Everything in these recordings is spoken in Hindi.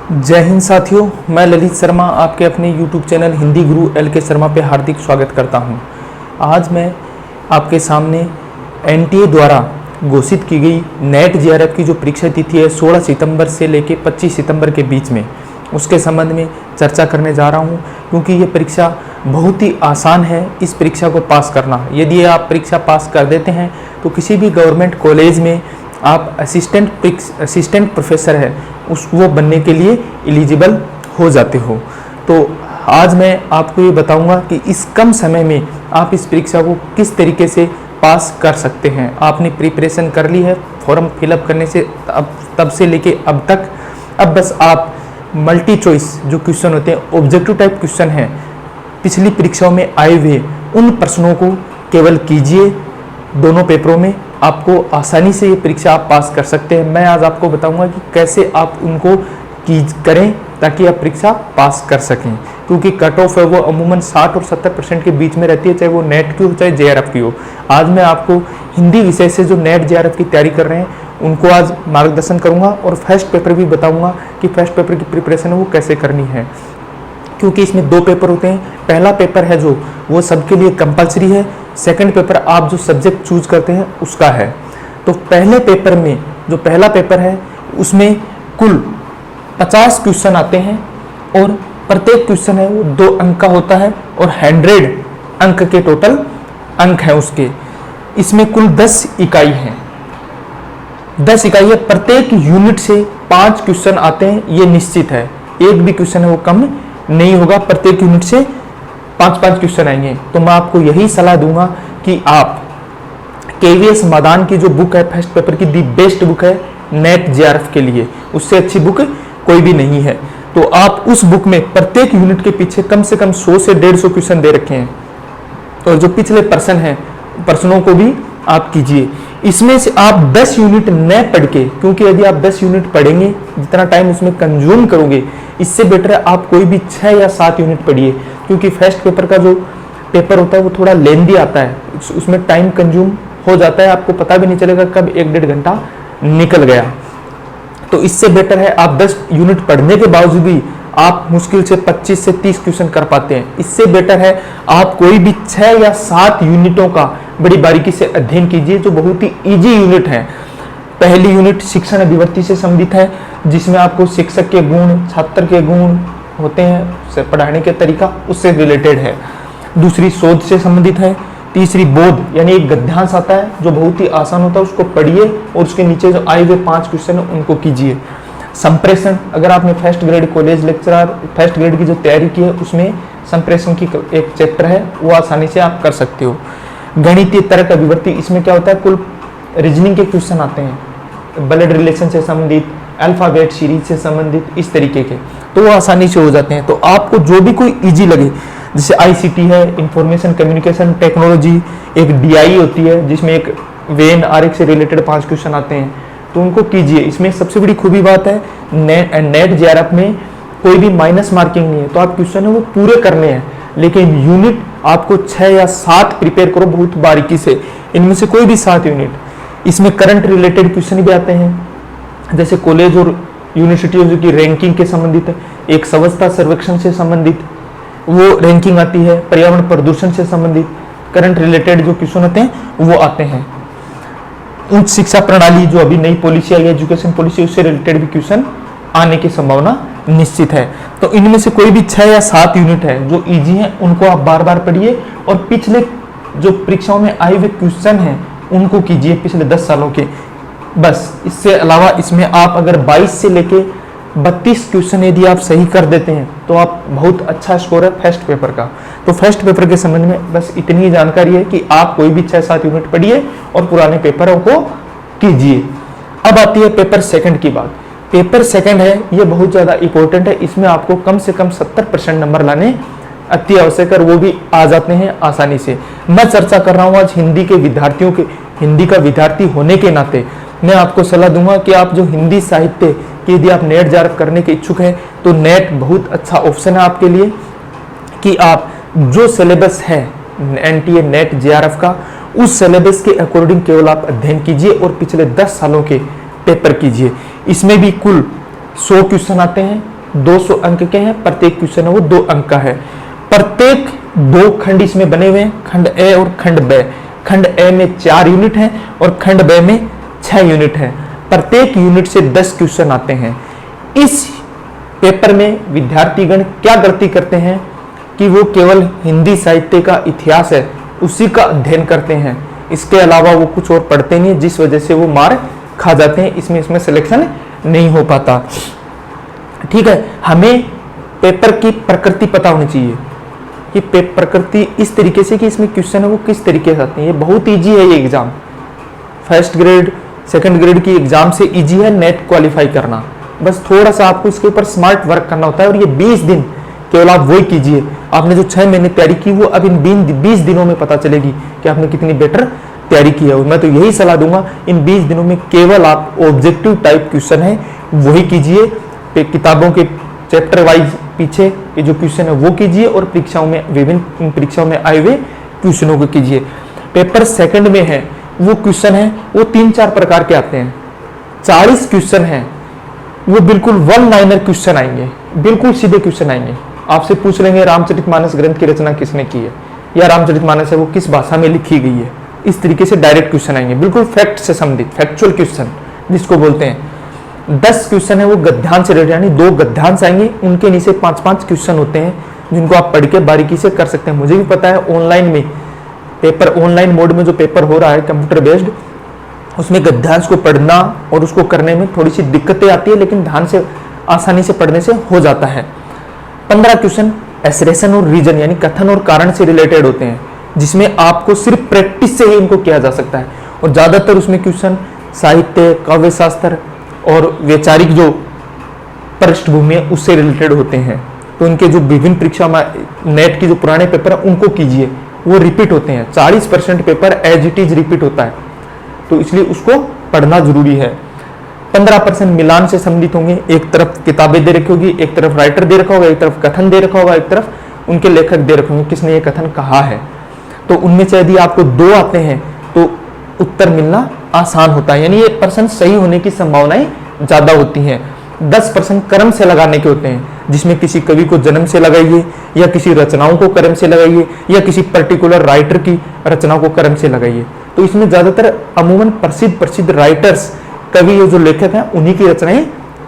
जय हिंद साथियों, मैं ललित शर्मा आपके अपने YouTube चैनल हिंदी गुरु LK शर्मा पे हार्दिक स्वागत करता हूं। आज मैं आपके सामने NTA द्वारा घोषित की गई नेट JRF की जो परीक्षा तिथि है 16 सितंबर से लेकर 25 सितंबर के बीच में, उसके संबंध में चर्चा करने जा रहा हूं, क्योंकि ये परीक्षा बहुत ही आसान है इस परीक्षा को पास करना। यदि आप परीक्षा पास कर देते हैं तो किसी भी गवर्नमेंट कॉलेज में आप असिस्टेंट प्रोफेसर है वो बनने के लिए एलिजिबल हो जाते हो। तो आज मैं आपको ये बताऊंगा कि इस कम समय में आप इस परीक्षा को किस तरीके से पास कर सकते हैं। आपने प्रिपरेशन कर ली है फॉर्म फिलअप करने से तब से लेके अब तक। अब बस आप मल्टी चॉइस जो क्वेश्चन होते हैं, ऑब्जेक्टिव टाइप क्वेश्चन हैं, पिछली परीक्षाओं में आए हुए उन प्रश्नों को केवल कीजिए। दोनों पेपरों में आपको आसानी से ये परीक्षा आप पास कर सकते हैं। मैं आज आपको बताऊंगा कि कैसे आप उनको करें ताकि आप परीक्षा पास कर सकें, क्योंकि कट ऑफ है वो अमूमन 60 और 70% के बीच में रहती है, चाहे वो नेट की हो चाहे JRF की हो। आज मैं आपको हिंदी विषय से जो नेट JRF की तैयारी कर रहे हैं उनको आज मार्गदर्शन करूँगा और फर्स्ट पेपर भी बताऊँगा कि फर्स्ट पेपर की प्रिपरेशन है वो कैसे करनी है, क्योंकि इसमें 2 पेपर होते हैं। पहला पेपर है जो वो सबके लिए कंपलसरी है, सेकंड पेपर आप जो सब्जेक्ट चूज करते हैं उसका है। तो पहले पेपर में जो पहला पेपर है उसमें कुल 50 क्वेश्चन आते हैं और प्रत्येक क्वेश्चन है वो 2 अंक का होता है और 100 अंक के टोटल अंक हैं उसके। इसमें कुल 10 इकाई हैं, 10 इकाई है। प्रत्येक यूनिट से 5 क्वेश्चन आते हैं, ये निश्चित है। एक भी क्वेश्चन है वो कम नहीं होगा, प्रत्येक यूनिट से 5-5 क्वेश्चन आएंगे। तो मैं आपको यही सलाह दूंगा कि आप KVS मदान की जो बुक है फर्स्ट पेपर की, दी बेस्ट बुक है नेट JRF के लिए, उससे अच्छी बुक कोई भी नहीं है। तो आप उस बुक में प्रत्येक यूनिट के पीछे कम से कम 100 से 150 क्वेश्चन दे रखे हैं और जो पिछले प्रश्नों को भी आप कीजिए। इसमें से आप 10 यूनिट न पढ़ के, क्योंकि यदि आप 10 यूनिट पढ़ेंगे जितना टाइम उसमें कंज्यूम करोगे, इससे बेटर है आप कोई भी 6 या 7 यूनिट पढ़िए, क्योंकि फर्स्ट पेपर का जो पेपर होता है वो थोड़ा लेंदी आता है, उसमें टाइम कंज्यूम हो जाता है, आपको पता भी नहीं चलेगा कब 1-1.5 घंटा निकल गया। तो इससे बेटर है आप 10 यूनिट पढ़ने के बावजूद भी आप मुश्किल से 25 से 30 क्वेश्चन कर पाते हैं। इससे बेटर है आप कोई भी 6 या 7 यूनिटों का बड़ी बारीकी से अध्ययन कीजिए, जो बहुत ही इजी यूनिट है। पहली यूनिट शिक्षण अभिवृत्ति से संबंधित है, जिसमें आपको शिक्षक के गुण, छात्र के गुण होते हैं, पढ़ाने के तरीका उससे रिलेटेड है। दूसरी शोध से संबंधित है। तीसरी बोध, यानी एक गद्यांश आता है जो बहुत ही आसान होता है, उसको पढ़िए और उसके नीचे जो आए हुए 5 क्वेश्चन है उनको कीजिए। संप्रेषण, अगर आपने first grade college lecturer first grade की जो तैयारी की है उसमें संप्रेषण की एक चैप्टर है, वो आसानी से आप कर सकते हो। गणितीय तर्क अभिवृत्ति, इसमें क्या होता है, कुल रीजनिंग के क्वेश्चन आते हैं, ब्लड रिलेशन से संबंधित, अल्फाबेट सीरीज से संबंधित, इस तरीके के, तो वो आसानी से हो जाते हैं। तो आपको जो भी कोई इजी लगे, जैसे ICT है, इंफॉर्मेशन कम्युनिकेशन टेक्नोलॉजी, एक DI होती है जिसमें एक वेन आरेख से रिलेटेड 5 क्वेश्चन आते हैं, तो उनको कीजिए। इसमें सबसे बड़ी खूबी बात है नेट JRF में कोई भी माइनस मार्किंग नहीं है, तो आप क्वेश्चन है वो पूरे करने हैं, लेकिन यूनिट आपको 6 या 7 प्रिपेयर करो बहुत बारीकी से, इनमें से कोई भी 7 यूनिट। इसमें करंट रिलेटेड क्वेश्चन भी आते हैं, जैसे कॉलेज और यूनिवर्सिटियों की रैंकिंग के संबंधित है, एक स्वच्छता सर्वेक्षण से संबंधित वो रैंकिंग आती है, पर्यावरण प्रदूषण से संबंधित करंट रिलेटेड जो क्वेश्चन होते हैं वो आते हैं। उच्च शिक्षा प्रणाली जो अभी नई पॉलिसी आई है, एजुकेशन पॉलिसी, उससे रिलेटेड भी क्वेश्चन आने की संभावना निश्चित है। तो इनमें से कोई भी 6 या 7 यूनिट है जो इजी हैं, उनको आप बार बार पढ़िए और पिछले जो परीक्षाओं में आए हुए क्वेश्चन हैं उनको कीजिए, पिछले 10 सालों के, बस। इससे अलावा इसमें आप अगर 22 से लेके 32 क्वेश्चन यदि आप सही कर देते हैं तो आप बहुत अच्छा स्कोर है फर्स्ट पेपर का। तो फर्स्ट पेपर के संबंध में बस इतनी जानकारी है कि आप कोई भी 6-7 यूनिट पढ़िए और पुराने पेपरों को कीजिए। अब आती है पेपर सेकंड की बात। पेपर सेकंड है, ये बहुत ज़्यादा इंपॉर्टेंट है, इसमें आपको कम से कम 70% नंबर लाने अति आवश्यक है, वो भी आ जाते हैं आसानी से। मैं चर्चा कर रहा हूँ आज हिंदी के विद्यार्थियों के, हिंदी का विद्यार्थी होने के नाते मैं आपको सलाह दूंगा कि आप जो हिंदी साहित्य कि यदि आप नेट JRF करने के इच्छुक हैं तो नेट बहुत अच्छा ऑप्शन है आपके लिए, कि आप जो सिलेबस है NTA नेट JRF का, उस सिलेबस के अकॉर्डिंग केवल आप अध्ययन कीजिए और पिछले 10 सालों के पेपर कीजिए। इसमें भी कुल 100 क्वेश्चन आते हैं, 200 अंक के हैं, प्रत्येक क्वेश्चन है वो 2 अंक का है। प्रत्येक 2 खंड इसमें बने हुए हैं, खंड ए और खंड ब। खंड ए में 4 यूनिट हैं और खंड ब में 6 यूनिट हैं। प्रत्येक यूनिट से 10 क्वेश्चन आते हैं। इस पेपर में विद्यार्थीगण क्या गलती करते हैं कि वो केवल हिंदी साहित्य का इतिहास है उसी का अध्ययन करते हैं, इसके अलावा वो कुछ और पढ़ते नहीं, जिस वजह से वो मार खा जाते हैं, इसमें सिलेक्शन नहीं हो पाता। ठीक है, हमें पेपर की प्रकृति पता होनी चाहिए कि प्रकृति इस तरीके से कि इसमें क्वेश्चन है वो किस तरीके से आते हैं। ये बहुत ईजी है, ये exam first grade second grade की एग्जाम से ईजी है नेट क्वालिफाई करना। बस थोड़ा सा आपको इसके ऊपर स्मार्ट वर्क करना होता है, और ये 20 दिन केवल आप वही कीजिए। आपने जो 6 महीने तैयारी की वो अब इन 20 दिनों में पता चलेगी कि आपने कितनी बेटर तैयारी की है। और मैं तो यही सलाह दूंगा, इन 20 दिनों में केवल आप ऑब्जेक्टिव टाइप क्वेश्चन है वही कीजिए, किताबों के चैप्टर वाइज पीछे के जो क्वेश्चन है वो कीजिए, और परीक्षाओं में विभिन्न परीक्षाओं में आए हुए क्वेश्चनों को कीजिए। पेपर सेकंड में है वो क्वेश्चन है वो 3-4 प्रकार के आते हैं। 40 क्वेश्चन हैं वो बिल्कुल वन लाइनर क्वेश्चन आएंगे, बिल्कुल सीधे क्वेश्चन आएंगे। आपसे पूछ लेंगे रामचरितमानस ग्रंथ की रचना किसने की है, या रामचरितमानस है वो किस भाषा में लिखी गई है। इस तरीके से डायरेक्ट क्वेश्चन आएंगे, बिल्कुल फैक्ट से संबंधित, फैक्चुअल क्वेश्चन जिसको बोलते हैं। 10 क्वेश्चन है वो गद्यांश से रिलेटेड, यानी 2 गद्यांश आएंगे, उनके नीचे 5-5 क्वेश्चन होते हैं जिनको आप पढ़ के बारीकी से कर सकते हैं। मुझे भी पता है ऑनलाइन में पेपर, ऑनलाइन मोड में जो पेपर हो रहा है कंप्यूटर बेस्ड, उसमें गद्यांश को पढ़ना और उसको करने में थोड़ी सी दिक्कतें आती है, लेकिन ध्यान से आसानी से पढ़ने से हो जाता है। 15 क्वेश्चन एसरेशन और रीजन यानी कथन और कारण से रिलेटेड होते हैं, जिसमें आपको सिर्फ प्रैक्टिस से ही इनको किया जा सकता है। और ज्यादातर उसमें क्वेश्चन साहित्य, काव्य शास्त्र और वैचारिक जो पृष्ठभूमि है उससे रिलेटेड होते हैं। तो इनके जो विभिन्न परीक्षा में नेट की जो पुराने पेपर है उनको कीजिए, वो रिपीट होते हैं। 40% paper as it is repeat होता है, तो इसलिए उसको पढ़ना जरूरी है। 15% मिलान से संबंधित होंगे, एक तरफ किताबें दे रखी होगी, एक तरफ राइटर दे रखा होगा, एक तरफ कथन दे रखा होगा, एक तरफ उनके लेखक दे रखे होंगे किसने ये कथन कहा है। तो उनमें से यदि आपको 2 आते हैं तो उत्तर मिलना आसान होता है, यानी ये परसेंट सही होने की संभावनाएं ज्यादा होती हैं। 10% कर्म से लगाने के होते हैं, जिसमें किसी कवि को जन्म से लगाइए, या किसी रचनाओं को कर्म से लगाइए, या किसी पर्टिकुलर राइटर की रचना को कर्म से लगाइए। तो इसमें ज्यादातर अमूमन प्रसिद्ध राइटर्स, कवि जो लेखक हैं उन्हीं की रचनाएं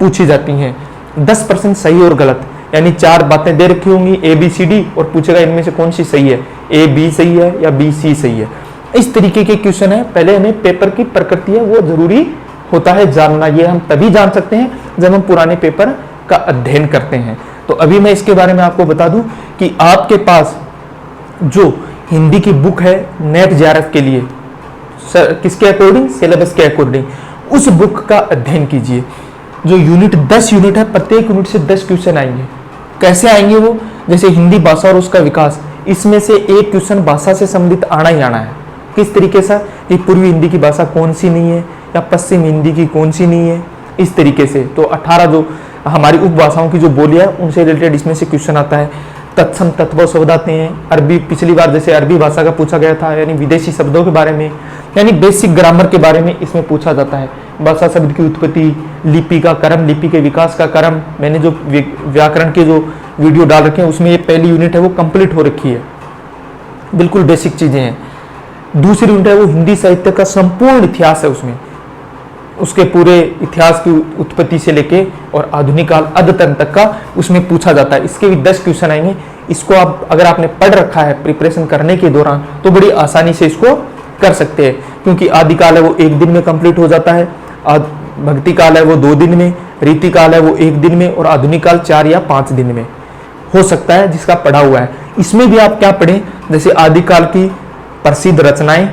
पूछी जाती हैं। 10% सही और गलत, यानी 4 बातें दे रखी होंगी ABCD, और पूछेगा इनमें से कौन सी सही है, AB सही है या BC सही है। इस तरीके के क्वेश्चन है। पहले हमें पेपर की प्रकृति है वो जरूरी होता है जानना, ये हम तभी जान सकते हैं जब हम पुराने पेपर का अध्ययन करते हैं। तो अभी मैं इसके बारे में आपको बता दूं कि आपके पास जो हिंदी की बुक है नेट JRF के लिए, किसके अकॉर्डिंग, सिलेबस के अकॉर्डिंग, उस बुक का अध्ययन कीजिए। जो यूनिट 10 यूनिट है, प्रत्येक यूनिट से 10 क्वेश्चन आएंगे। कैसे आएंगे वो, जैसे हिंदी भाषा और उसका विकास, इसमें से एक क्वेश्चन भाषा से संबंधित आना ही आना है। किस तरीके से कि पूर्वी हिंदी की भाषा कौन सी नहीं है, या पश्चिम हिंदी की कौन सी नहीं है, इस तरीके से। तो 18 जो हमारी उपभाषाओं की जो बोलियां है उनसे रिलेटेड इसमें से क्वेश्चन आता है। तत्सम तत्व शब्द आते हैं, अरबी, पिछली बार जैसे अरबी भाषा का पूछा गया था, यानी विदेशी शब्दों के बारे में, यानी बेसिक ग्रामर के बारे में इसमें पूछा जाता है। भाषा शब्द की उत्पत्ति, लिपि का क्रम, लिपि के विकास का क्रम। मैंने जो व्याकरण के जो वीडियो डाल रखे हैं उसमें ये पहली यूनिट है वो कंप्लीट हो रखी है, बिल्कुल बेसिक चीजें हैं। दूसरी यूनिट है वो हिंदी साहित्य का संपूर्ण इतिहास है, उसमें उसके पूरे इतिहास की उत्पत्ति से लेके और आधुनिक काल अद्यतन तक का उसमें पूछा जाता है। इसके भी 10 क्वेश्चन आएंगे। इसको आप अगर आपने पढ़ रखा है प्रिपरेशन करने के दौरान तो बड़ी आसानी से इसको कर सकते हैं, क्योंकि आदिकाल है वो 1 दिन में कंप्लीट हो जाता है, भक्ति काल है वो 2 दिन में, रीति काल है वो 1 दिन में, और आधुनिक काल 4 या 5 दिन में हो सकता है जिसका पढ़ा हुआ है। इसमें भी आप क्या पढ़ें, जैसे आदिकाल की प्रसिद्ध रचनाएं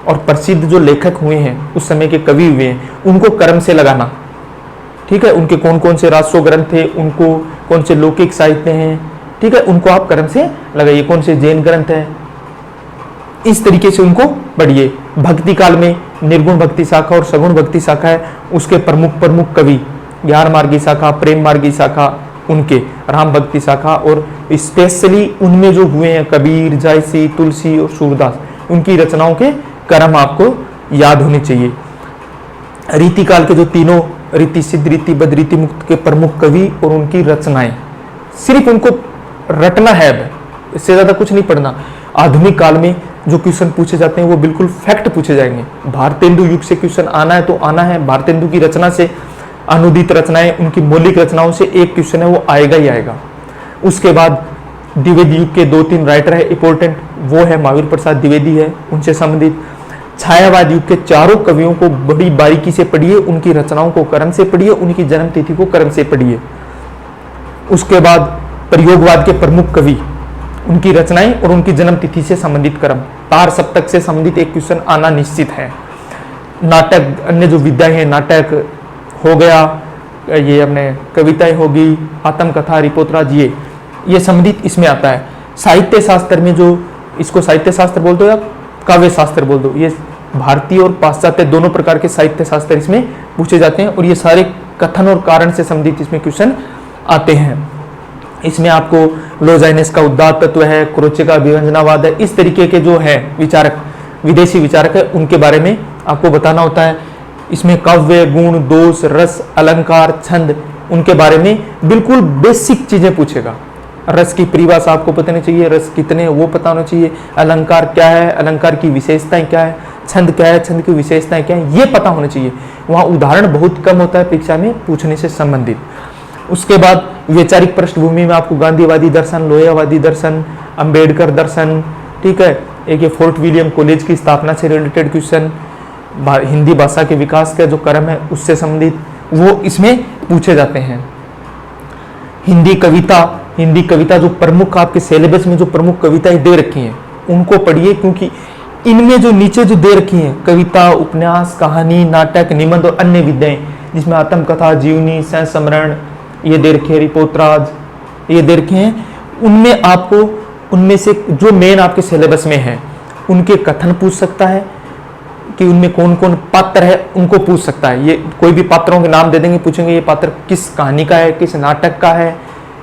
और प्रसिद्ध जो लेखक हुए हैं, उस समय के कवि हुए हैं, उनको कर्म से लगाना। ठीक है, उनके कौन कौन से राजस्व ग्रंथ थे, उनको कौन से लौकिक साहित्य हैं, ठीक है, उनको आप कर्म से लगाइए। कौन से जैन ग्रंथ हैं, इस तरीके से उनको पढ़िए। भक्ति काल में निर्गुण भक्ति शाखा और सगुण भक्ति शाखा है, उसके प्रमुख कवि ज्ञान मार्गी शाखा, प्रेम मार्गी शाखा, उनके राम भक्ति शाखा, और स्पेशली उनमें जो हुए हैं कबीर, जायसी, तुलसी और सूरदास, उनकी रचनाओं के क्रम आपको याद होने चाहिए। रीति काल के जो तीनों रीति सिद्ध, रीति बद्ध, रीति मुक्त के प्रमुख कवि और उनकी रचनाएं, सिर्फ उनको रटना है, अब इससे ज्यादा कुछ नहीं पढ़ना। आधुनिक काल में जो क्वेश्चन पूछे जाते हैं वो बिल्कुल फैक्ट पूछे जाएंगे। भारतेंदु युग से क्वेश्चन आना है तो आना है, भारतेंदु की रचना से, अनुदित रचनाएं, उनकी मौलिक रचनाओं से एक क्वेश्चन है वो आएगा ही आएगा। उसके बाद द्विवेदी युग के 2-3 राइटर है इंपॉर्टेंट, वो है महावीर प्रसाद द्विवेदी है, उनसे संबंधित। छायावाद युग के चारों कवियों को बड़ी बारीकी से पढ़िए, उनकी रचनाओं को क्रम से पढ़िए, उनकी जन्म तिथि को क्रम से पढ़िए। उसके बाद प्रयोगवाद के प्रमुख कवि, उनकी रचनाएं और उनकी जन्म तिथि से संबंधित क्रम, तार सप्तक से संबंधित एक क्वेश्चन आना निश्चित है। नाटक, अन्य जो विद्याएं हैं, नाटक हो गया, ये अपने कविताएं होगी, आत्मकथा, रिपोर्टराज, ये संबंधित इसमें आता है। साहित्य शास्त्र में जो, इसको साहित्य शास्त्र बोल दो या काव्य शास्त्र बोल दो, ये भारतीय और पाश्चात्य दोनों प्रकार के साहित्य शास्त्र इसमें पूछे जाते हैं और ये सारे कथन और कारण से संबंधित इसमें क्वेश्चन आते हैं। इसमें आपको लोजाइनस का उदात्त तत्व है, क्रोचे का अभिव्यंजनावाद है, इस तरीके के जो है विचारक, विदेशी विचारक है, उनके बारे में आपको बताना होता है। इसमें काव्य, गुण, दोष, रस, अलंकार, छंद, उनके बारे में बिल्कुल बेसिक चीजें पूछेगा। रस की परिभाषा आपको पता होनी चाहिए, रस कितने वो पता होना चाहिए, अलंकार क्या है, अलंकार की विशेषताएं क्या है, छंद क्या है, छंद की विशेषताएं क्या है, ये पता होना चाहिए। वहाँ उदाहरण बहुत कम होता है परीक्षा में पूछने से संबंधित। उसके बाद वैचारिक पृष्ठभूमि में आपको गांधीवादी दर्शन, लोहियावादी दर्शन, अंबेडकर दर्शन, ठीक है, एक ये फोर्ट विलियम कॉलेज की स्थापना से रिलेटेड क्वेश्चन, हिंदी भाषा के विकास का जो क्रम है उससे संबंधित वो इसमें पूछे जाते हैं। हिंदी कविता जो प्रमुख आपके सिलेबस में जो प्रमुख कविताएं दे रखी हैं उनको पढ़िए, क्योंकि इनमें जो नीचे जो दे रखी हैं कविता, उपन्यास, कहानी, नाटक, निबंध और अन्य विद्याएं, जिसमें आत्मकथा, जीवनी, सहस्मरण ये दे रखे हैं, रिपोर्टराज ये दे रखे हैं, उनमें आपको उनमें से जो मेन आपके सिलेबस में है उनके कथन पूछ सकता है कि उनमें कौन कौन पात्र है उनको पूछ सकता है। ये कोई भी पात्रों के नाम दे देंगे, पूछेंगे ये पात्र किस कहानी का है, किस नाटक का है,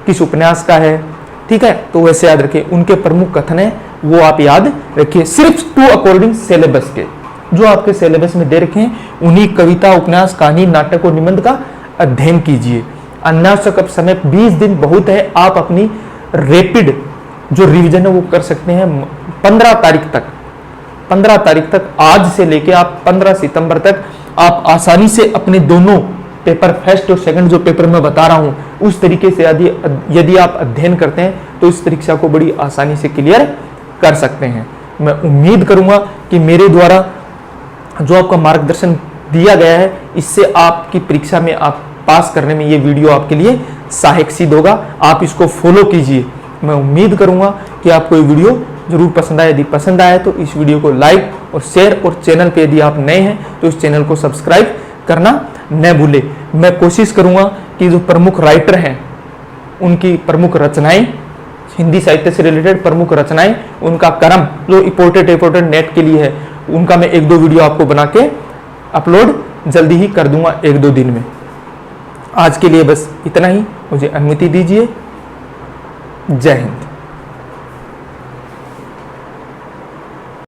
किस उपन्यास का है, ठीक है, तो वैसे याद रखिए। उनके प्रमुख कथन है वो आप याद रखिए, सिर्फ टू अकॉर्डिंग सिलेबस के जो आपके सिलेबस में दे रखे हैं उन्हीं कविता, उपन्यास, कहानी, नाटक और निबंध का अध्ययन कीजिए। अनावश्यक समय 20 दिन बहुत है, आप अपनी रैपिड जो रिवीजन है वो कर सकते हैं 15 तारीख तक, आज से लेके आप 15 सितंबर तक आप आसानी से अपने दोनों पेपर, फर्स्ट और सेकंड जो पेपर मैं बता रहा हूं उस तरीके से यदि आप अध्ययन करते हैं तो इस परीक्षा को बड़ी आसानी से क्लियर कर सकते हैं। मैं उम्मीद करूंगा कि मेरे द्वारा जो आपका मार्गदर्शन दिया गया है इससे आपकी परीक्षा में आप पास करने में ये वीडियो आपके लिए सहायक सिद्ध होगा। आप इसको फॉलो कीजिए। मैं उम्मीद करूंगा कि आपको ये वीडियो जरूर पसंद आए। यदि पसंद आए तो इस वीडियो को लाइक और शेयर, और चैनल पे यदि आप नए हैं तो इस चैनल को सब्सक्राइब करना न भूले। मैं कोशिश करूंगा कि जो प्रमुख राइटर हैं उनकी प्रमुख रचनाएं, हिंदी साहित्य से रिलेटेड प्रमुख रचनाएं, उनका क्रम जो इंपॉर्टेंट नेट के लिए है, उनका मैं 1-2 वीडियो आपको बना के अपलोड जल्दी ही कर दूंगा 1-2 दिन में। आज के लिए बस इतना ही, मुझे अनुमति दीजिए। जय हिंद।